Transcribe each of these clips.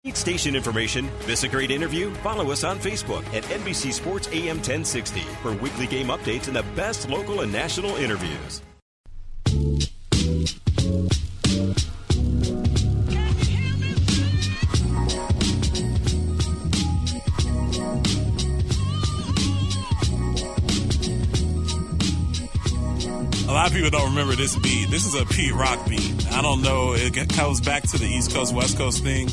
Need station information? Miss a great interview? Follow us on Facebook at NBC Sports AM 1060 for weekly game updates and the best local and national interviews. A lot of people don't remember this beat. This is a Pete Rock beat. I don't know. It comes back to the East Coast, West Coast thing.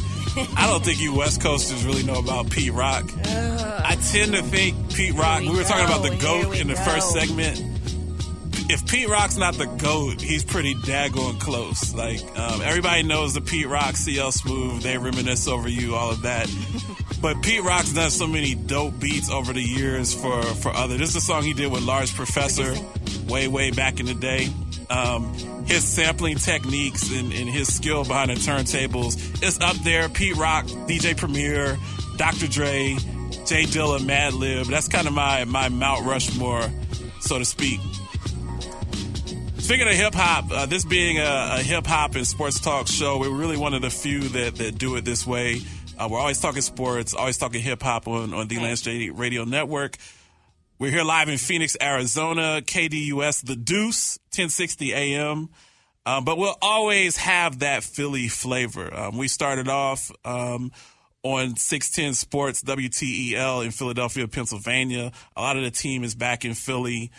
I don't think you West Coasters really know about Pete Rock. I tend to think Pete Rock, we were talking about the GOAT in the first segment. If Pete Rock's not the GOAT, he's pretty daggone close. Like, everybody knows the Pete Rock, CL Smooth, They Reminisce Over You, all of that. But Pete Rock's done so many dope beats over the years for others. This is a song he did with Large Professor way back in the day. His sampling techniques and his skill behind the turntables is up there. Pete Rock, DJ Premier, Dr. Dre, J Dilla, Madlib. That's kind of my Mount Rushmore, so to speak. Speaking of hip-hop, this being a hip-hop and sports talk show, we're really one of the few that do it this way. We're always talking sports, always talking hip-hop on the Lance J Radio Network. We're here live in Phoenix, Arizona, KDUS, The Deuce, 1060 AM. But we'll always have that Philly flavor. We started off on 610 Sports, WTEL in Philadelphia, Pennsylvania. A lot of the team is back in Philly.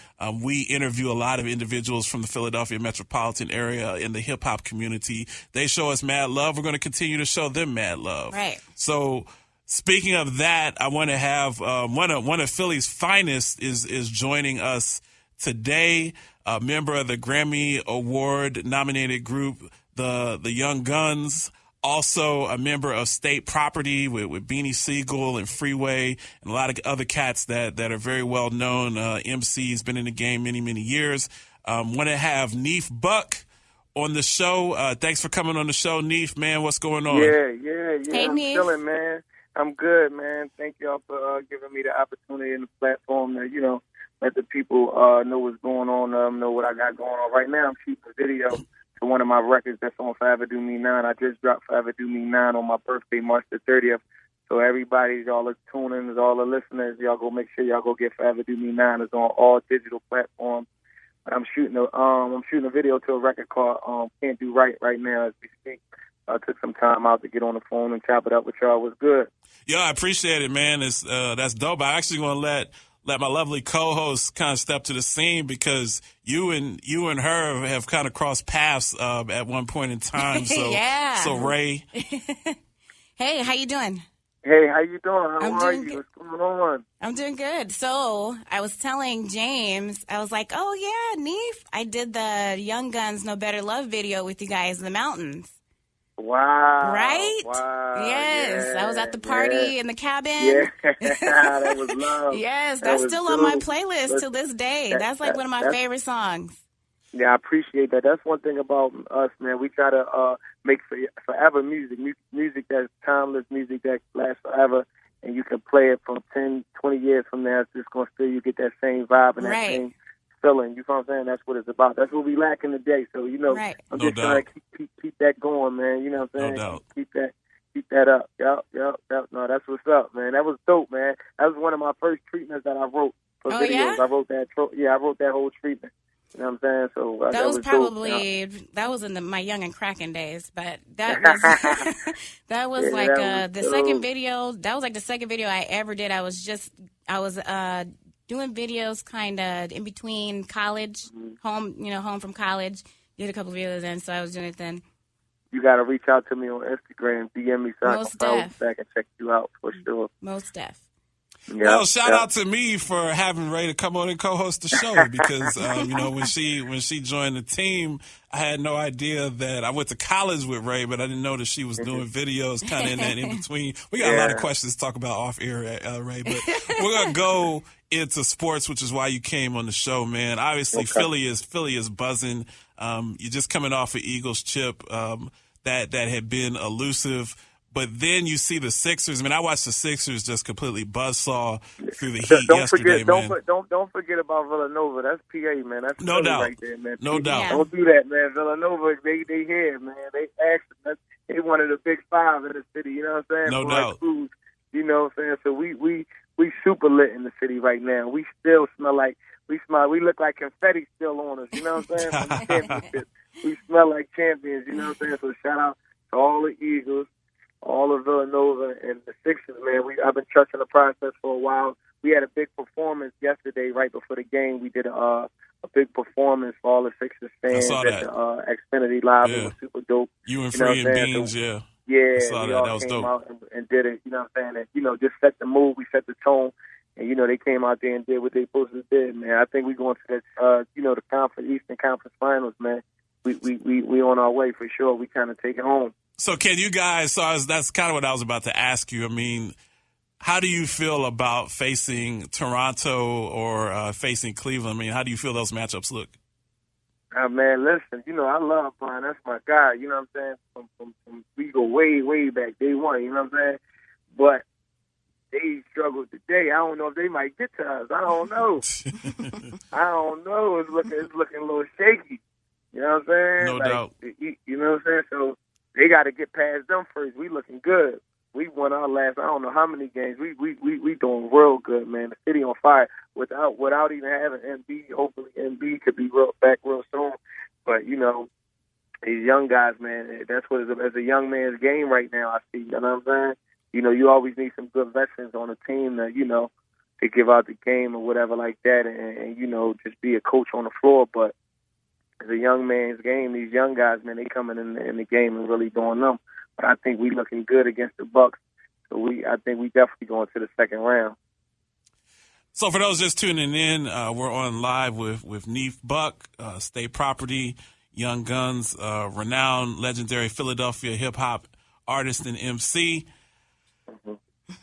We interview a lot of individuals from the Philadelphia metropolitan area in the hip-hop community. They show us mad love. We're going to continue to show them mad love. Right. So speaking of that, I want to have one of Philly's finest is joining us today, a member of the Grammy Award-nominated group, the Young Guns, also a member of State Property with Beanie Siegel and Freeway and a lot of other cats that are very well known. MC's been in the game many years. Want to have Neef Buck on the show. Thanks for coming on the show, Neef, man. What's going on? Yeah. Hey, I'm Neef. chilling, man. I'm good, man. Thank y'all for giving me the opportunity and the platform to, let the people know what's going on, know what I got going on. Right now, I'm shooting a video to one of my records that's on Forever Do Me 9. I just dropped Forever Do Me 9 on my birthday, March the 30th. So everybody, y'all are tuning, all the listeners, y'all go make sure y'all go get Forever Do Me 9. It's on all digital platforms. I'm shooting a video to a record called Can't Do Right now as we speak. I took some time out to get on the phone and chop it up with y'all. It was good. Yeah, I appreciate it, man. It's that's dope. I actually want to let my lovely co-host kind of step to the scene because you and her have kind of crossed paths at one point in time. So, yeah. So Ray. Hey, how you doing? Hey, how you doing? I'm How are doing you? good. What's going on? I'm doing good. So I was telling James, I was like, oh, yeah, Neef, I did the Young Guns No Better Love video with you guys in the mountains. Wow. Right? Wow. Yes. I was at the party in the cabin. Yeah. That was love. Yes. That's still on my playlist to this day. That's like one of my that's favorite songs. Yeah, I appreciate that. That's one thing about us, man. We try to make forever music that's timeless, music that lasts forever, and you can play it from 10, 20 years from now. It's just going to still you get that same vibe and that same feeling. You know what I'm saying? That's what it's about. That's what we lack in the day. So, I'm just trying to keep that going, man. You know what I'm saying? No doubt. Keep that up. Yep. No, that's what's up, man. That was dope, man. That was one of my first treatments that I wrote for videos. Yeah? I wrote that whole treatment. You know what I'm saying? So that was probably dope, that was in my young and cracking days, but that was that was the second video. That was like the second video I ever did. I was doing videos kind of in between college, home from college. Did a couple of videos then, so I was doing it then. You got to reach out to me on Instagram, DM me so I can follow you back and check you out for sure. Most def. Yep, well, shout out to me for having Ray to come on and co-host the show because when she joined the team, I had no idea that I went to college with Ray, but I didn't know that she was doing videos kind of in that in between. We got a lot of questions to talk about off air, Ray, but we're gonna go into sports, which is why you came on the show, man. Obviously, Philly is buzzing. You're just coming off an Eagles chip that had been elusive. But then you see the Sixers. I mean, I watched the Sixers just completely buzzsaw through the heat yesterday, man. Don't forget about Villanova. That's PA, man. That's no doubt right there, man. No doubt. Don't do that, man. Villanova, they here, man. They they one of the big five in the city. You know what I'm saying? No For doubt. like food, you know what I'm saying? So we super lit in the city right now. We still smell like we look like confetti still on us. You know what I'm saying? From the championship, we smell like champions. You know what I'm saying? So shout out to all the Eagles, all of Villanova, and the Sixers. Man, I've been trusting the process for a while. We had a big performance yesterday, right before the game. We did a big performance for all the Sixers fans at the Xfinity Live. Yeah. It was super dope. You and Free and Beans, yeah. Yeah, I saw we that. all That was came dope. out and did it. You know what I'm saying? And, just set the mood. We set the tone. And, they came out there and did what they supposed to do, man. I think we're going to that, the Eastern Conference Finals, man. We on our way for sure. We kind of take it home. So can you guys, that's kind of what I was about to ask you. I mean, how do you feel about facing Toronto or facing Cleveland? I mean, how do you feel those matchups look? Man, listen, I love Brian. That's my guy. You know what I'm saying? From we go way, way back, day one. You know what I'm saying? But they struggled today. I don't know if they might get to us. I don't know. I don't know. It's looking a little shaky. You know what I'm saying? No doubt. You know what I'm saying? So they got to get past them first. We looking good. We won our last, I don't know how many games. We doing real good, man. The city on fire without even having NB. Hopefully NB could be back real soon. But, these young guys, man, that's what it's a young man's game right now, I see. You know what I'm saying? You always need some good veterans on the team that, to give out the game or whatever like that and just be a coach on the floor. But it's a young man's game. These young guys, man, they coming in the game and really doing them. But I think we looking good against the Bucks. So I think we definitely going to the second round. So for those just tuning in, we're on live with Neef Buck, State Property, Young Guns, renowned, legendary Philadelphia hip-hop artist and MC. Mm-hmm.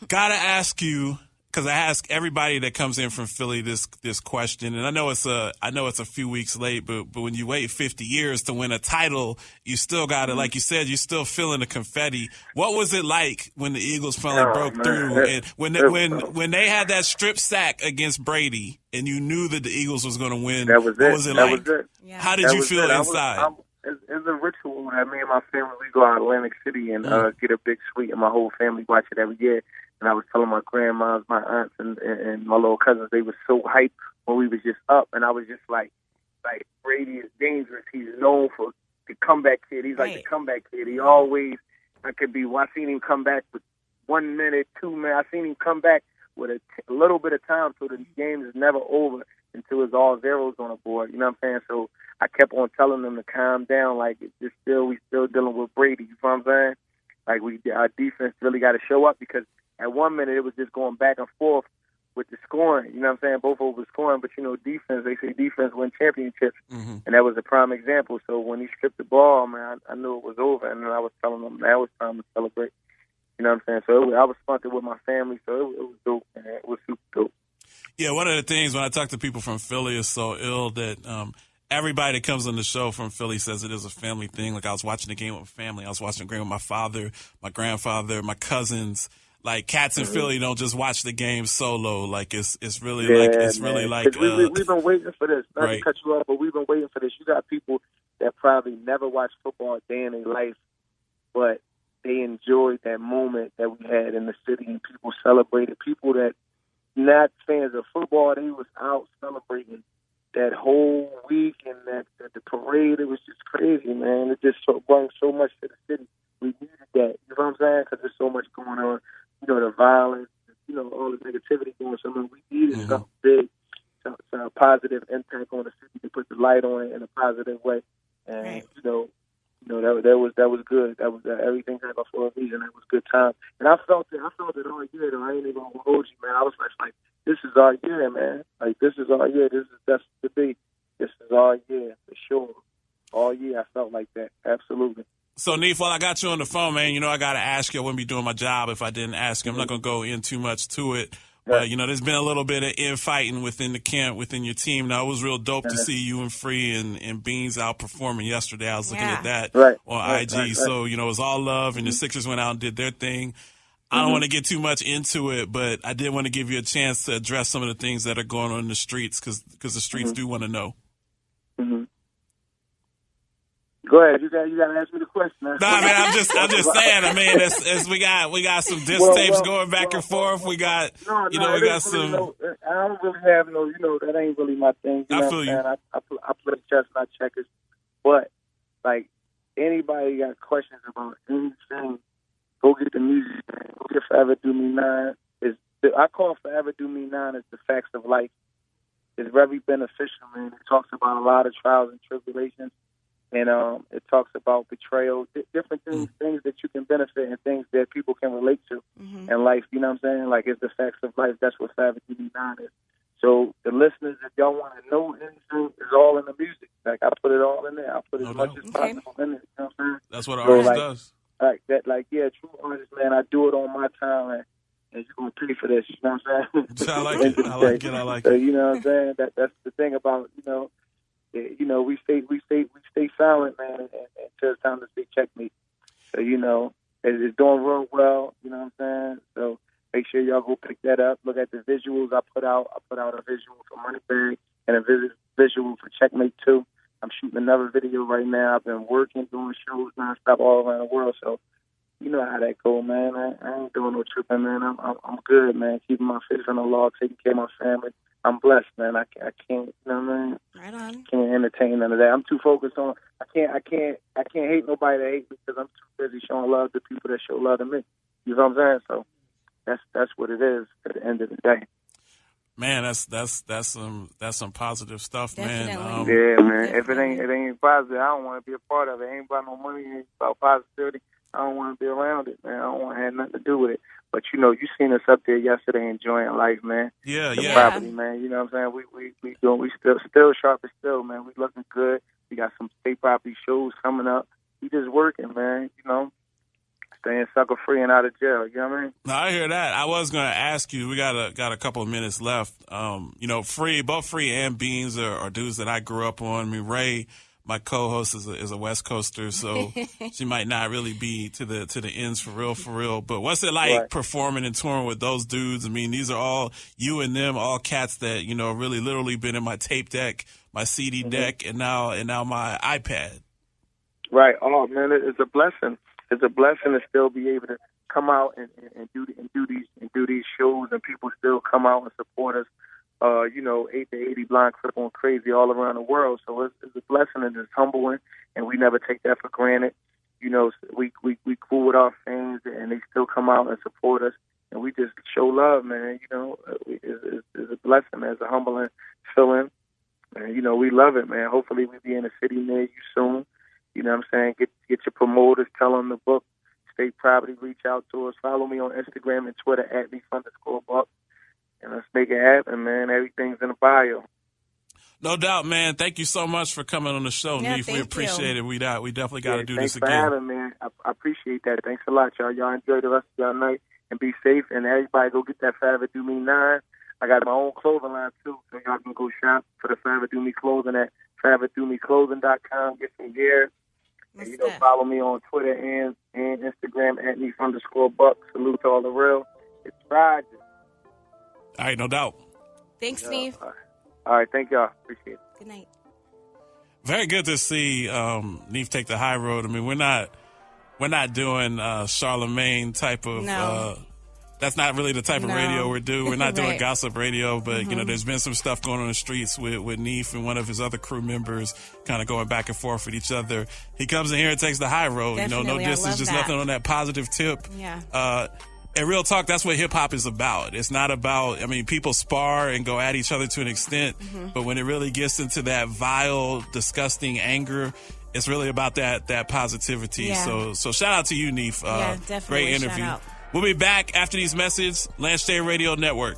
Gotta ask you, because I ask everybody that comes in from Philly this question, and I know it's a few weeks late, but when you wait 50 years to win a title, you still got to, like you said, you're still feeling the confetti. What was it like when the Eagles finally broke through, and when they had that strip sack against Brady, and you knew that the Eagles was going to win? That was it. What was it that like? Was it. Yeah. How did you feel inside? It's a ritual that me and my family, we go out to Atlantic City and get a big suite, and my whole family watch it every year. And I was telling my grandmas, my aunts, and my little cousins, they were so hyped when we was just up. And I was just like Brady is dangerous. He's known for the comeback kid. He's like the comeback kid. He always, I seen him come back with 1 minute, 2 minutes. I seen him come back with a little bit of time so the game is never over until it's all zeros on the board. You know what I'm saying? So I kept on telling them to calm down. Like, we still dealing with Brady. You know what I'm saying? Like, our defense really got to show up because at 1 minute, it was just going back and forth with the scoring. You know what I'm saying? Both over scoring. But, defense, they say defense wins championships. Mm-hmm. And that was a prime example. So when he stripped the ball, man, I knew it was over. And then I was telling them that was time to celebrate. You know what I'm saying? So I was sponsored with my family. So it was dope, man. It was super dope. Yeah, one of the things when I talk to people from Philly is so ill that everybody that comes on the show from Philly says it is a family thing. Like, I was watching the game with my family. I was watching the game with my father, my grandfather, my cousins. Like, cats in Philly don't just watch the game solo. Like, it's really like we've been waiting for this. Not right. to cut you off, but we've been waiting for this. You got people that probably never watched football a day in their life, but they enjoyed that moment that we had in the city, and people celebrated. People that not fans of football, they was out celebrating that whole week, and that the parade. It was just crazy, man. It just brought so much to the city. We needed that. You know what I'm saying? Because there's so much going on. The violence, all the negativity going on. We needed something big, some positive impact on the city to put the light on it in a positive way. And, right. That was good. That was everything happened for a reason. That was good time. And I felt it all year, though. I ain't even going to hold you, man. I was like, this is our year, man. Like, this is our year. This is that's to be. This is our year, for sure. All year I felt like that. Absolutely. So, Neef, while I got you on the phone, man, I got to ask you. I wouldn't be doing my job if I didn't ask you. I'm not going to go in too much to it. But, there's been a little bit of infighting within the camp, within your team. Now, it was real dope to see you and Free and Beans outperforming yesterday. I was looking at that on IG. Right. So, it was all love, and the Sixers went out and did their thing. I don't want to get too much into it, but I did want to give you a chance to address some of the things that are going on in the streets because the streets do want to know. Go ahead. You got to ask me the question. Nah, man, I'm just saying. I mean, as we got some disc tapes going back and forth. We got, we got some. I don't really have that ain't really my thing. You know I feel you. I play chess, not checkers. But like anybody got questions about anything, go get the music. Go get Forever Do Me 9. I call Forever Do Me 9 as the facts of life. It's very beneficial, man. It talks about a lot of trials and tribulations. And it talks about betrayal, different things that you can benefit and things that people can relate to in life. You know what I'm saying? Like, it's the facts of life. That's what Forever Do Me 9 is. So the listeners, if y'all want to know anything, is all in the music. Like, I put it all in there. I put as much as possible in it. You know what I'm saying? That's what an artist does. Like that, true artist, man. I do it on my time, and you're gonna pay for this. You know what I'm saying? I like it. I like it. So, you know what I'm saying? That's the thing about we stay silent, man, until it's time to say checkmate. So it's doing real well. You know what I'm saying? So make sure y'all go pick that up. Look at the visuals I put out. I put out a visual for Moneybag and a visual for Checkmate 2. I'm shooting another video right now. I've been working, doing shows nonstop all around the world. So you know how that go, man. I ain't doing no tripping, man. I'm good, man. Keeping my face on the law, taking care of my family. I'm blessed, man. I can't, you know what I mean? Right on. Can't entertain none of that. I'm too focused on. I can't hate nobody that hates me because I'm too busy showing love to people that show love to me. You know what I'm saying? So that's what it is at the end of the day. Man, that's some positive stuff, Definitely. man. Yeah, man. If it ain't positive, I don't want to be a part of it. It ain't about no money. It ain't about positivity. I don't want to be around it, man. I don't want to have nothing to do with it. But you seen us up there yesterday enjoying life, man. Yeah. Property, man. You know what I'm saying? We still sharp as still, man. We looking good. We got some state property shows coming up. We just working, man. Staying sucker free and out of jail. You know what I mean? No, I hear that. I was going to ask you. We got a couple of minutes left. Both Free and Beans are dudes that I grew up on. I mean, Ray, my co-host, is a West Coaster, so she might not really be to the ends for real. But what's it like performing and touring with those dudes? I mean, these are all you and them, all cats that really literally been in my tape deck, my CD deck, and now my iPad. Right. Oh man, it's a blessing. It's a blessing to still be able to come out and do these shows, and people still come out and support us. 8 to 80 Blind Crip on Crazy all around the world. So it's a blessing and it's humbling, and we never take that for granted. We cool with our fans, and they still come out and support us, and we just show love, man. It's a blessing, man. It's a humbling feeling, and we love it, man. Hopefully we be in a city near you soon. You know what I'm saying? Get your promoters, tell them the book, State Property, reach out to us. Follow me on Instagram and Twitter at Neef_Buck. And let's make it happen, man. Everything's in the bio. No doubt, man. Thank you so much for coming on the show, Yeah, Neef. We appreciate it. We definitely got to do this again. again. Thanks for having me, man. I appreciate that. Thanks a lot, y'all. Y'all enjoy the rest of y'all night and be safe. And everybody go get that Forever Do Me 9. I got my own clothing line, too, so y'all can go shop for the Forever Do Me clothing at foreverdomeclothing.com. Get some gear. And, follow me on Twitter and Instagram at Neef_Buck. Salute to all the real. It's Friday. All right, no doubt. Thanks, Neef. All right, thank y'all. Appreciate it. Good night. Very good to see Neef take the high road. I mean, we're not doing Charlemagne type of. No. That's not really the type of radio we're doing. We're not doing gossip radio, but there's been some stuff going on in the streets with Neef and one of his other crew members kind of going back and forth with each other. He comes in here and takes the high road. Definitely. No distance, just nothing on that positive tip. Yeah. And real talk, that's what hip hop is about. It's not about, people spar and go at each other to an extent, but when it really gets into that vile, disgusting anger, it's really about that positivity. Yeah. So shout out to you, Neef. Definitely. Great interview. Shout out. We'll be back after these messages. Lance J Radio Network.